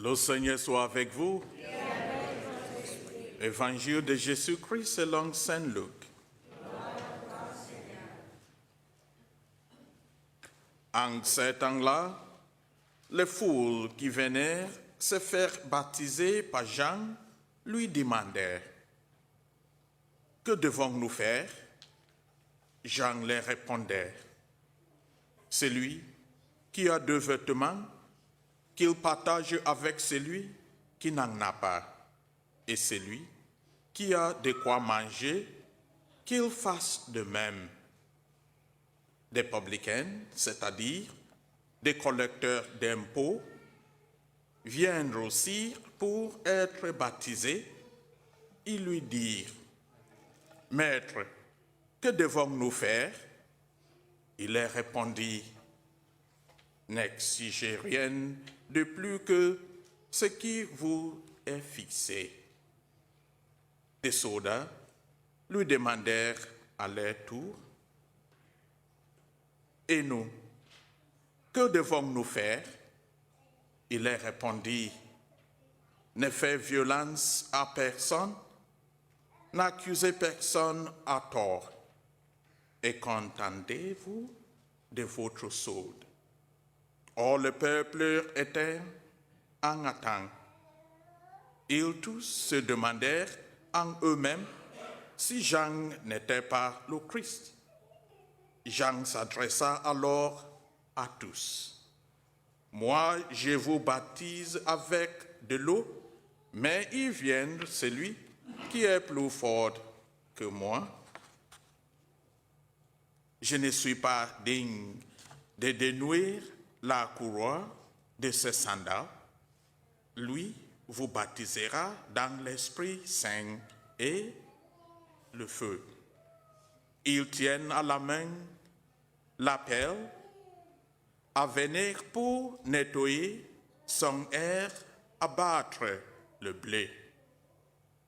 Le Seigneur soit avec vous. Et avec votre esprit. Évangile de Jésus-Christ selon Saint Luc. En ce temps-là, les foules qui venaient se faire baptiser par Jean lui demandèrent « Que devons-nous faire ?» Jean leur répondait « Celui qui a 2 vêtements, qu'il partage avec celui qui n'en a pas, et celui qui a de quoi manger, qu'il fasse de même. » Des publicains, c'est-à-dire des collecteurs d'impôts, viennent aussi pour être baptisés. Ils lui dirent « Maître, que devons-nous faire ?» Il leur répondit « N'exigez rien de plus que ce qui vous est fixé. » Des soldats lui demandèrent à leur tour « Et nous, que devons-nous faire ?» Il leur répondit « Ne faites violence à personne, n'accusez personne à tort, et contentez-vous de votre solde. » Or le peuple était en attente. Ils tous se demandèrent en eux-mêmes si Jean n'était pas le Christ. Jean s'adressa alors à tous. « Moi, je vous baptise avec de l'eau, mais il vient celui qui est plus fort que moi. Je ne suis pas digne de dénouer la courroie de ses sandales. Lui vous baptisera dans l'Esprit Saint et le feu. Ils tiennent à la main la pelle à venir pour nettoyer son air, abattre le blé.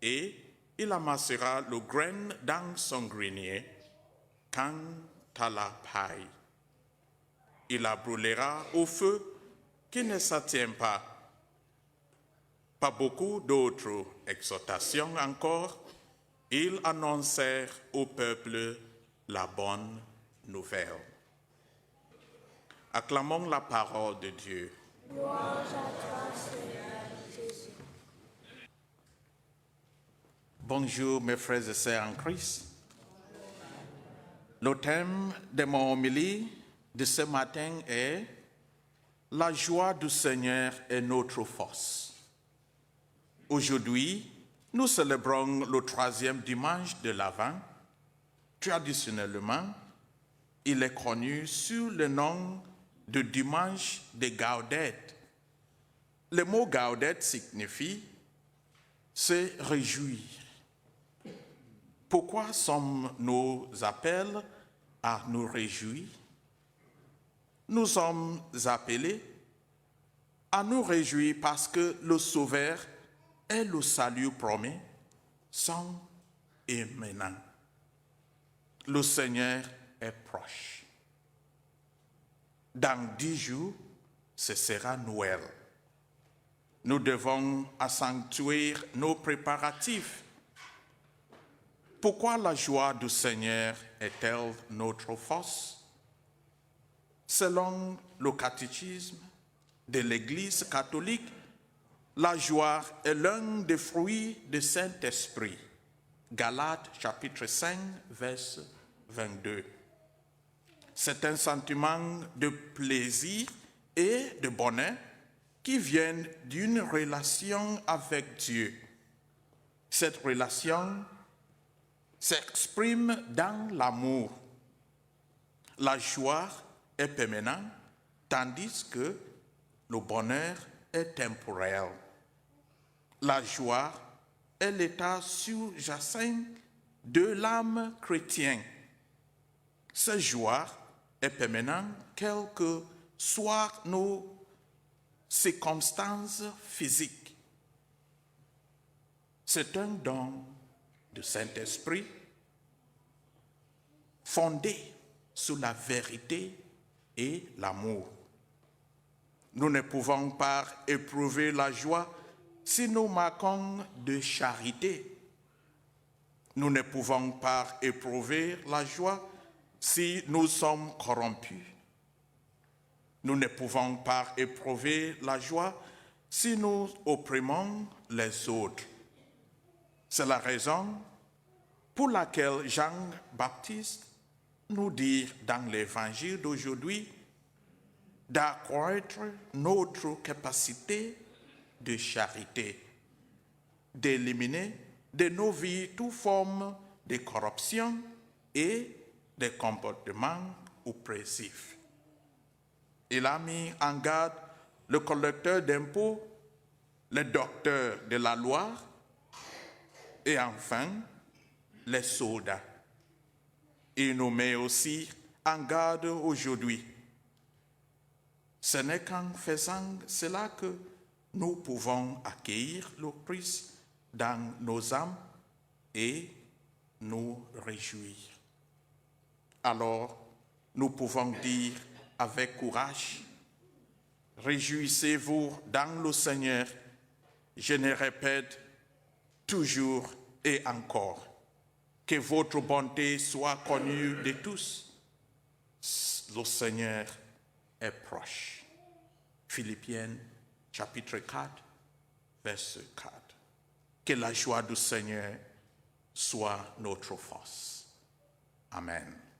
Et il amassera le grain dans son grenier. Quant à la paille, il la brûlera au feu qui ne s'atteint pas. Pas beaucoup d'autres exhortations encore, ils annoncèrent au peuple la bonne nouvelle. Acclamons la parole de Dieu. Louange à toi, Seigneur Jésus. Bonjour mes frères et sœurs en Christ. Le thème de mon homélie de ce matin est « La joie du Seigneur est notre force ». Aujourd'hui, nous célébrons le 3e dimanche de l'Avent. Traditionnellement, il est connu sous le nom de dimanche de Gaudete. Le mot Gaudete signifie « se réjouir ». Pourquoi sommes-nous appelés à nous réjouir? Nous sommes appelés à nous réjouir parce que le Sauveur et le salut promis sont imminents. Le Seigneur est proche. Dans 10 jours, ce sera Noël. Nous devons accentuer nos préparatifs. Pourquoi la joie du Seigneur est-elle notre force? Selon le catéchisme de l'Église catholique, la joie est l'un des fruits du Saint-Esprit. Galates chapitre 5, verset 22. C'est un sentiment de plaisir et de bonheur qui vient d'une relation avec Dieu. Cette relation s'exprime dans l'amour. La joie est permanente, tandis que le bonheur est temporel. La joie est l'état sous-jacent de l'âme chrétienne. Cette joie est permanente, quelles que soient nos circonstances physiques. C'est un don du Saint-Esprit fondé sur la vérité et l'amour. Nous ne pouvons pas éprouver la joie si nous manquons de charité. Nous ne pouvons pas éprouver la joie si nous sommes corrompus. Nous ne pouvons pas éprouver la joie si nous opprimons les autres. C'est la raison pour laquelle Jean-Baptiste nous dit dans l'évangile d'aujourd'hui d'accroître notre capacité de charité, d'éliminer de nos vies toute forme de corruption et de comportements oppressifs. Il a mis en garde le collecteur d'impôts, le docteur de la loi et enfin les soldats. Il nous met aussi en garde aujourd'hui. Ce n'est qu'en faisant cela que nous pouvons accueillir le Christ dans nos âmes et nous réjouir. Alors, nous pouvons dire avec courage, réjouissez-vous dans le Seigneur. Je ne répète toujours et encore, que votre bonté soit connue de tous. Le Seigneur est proche. Philippiens chapitre 4, verset 4. Que la joie du Seigneur soit notre force. Amen.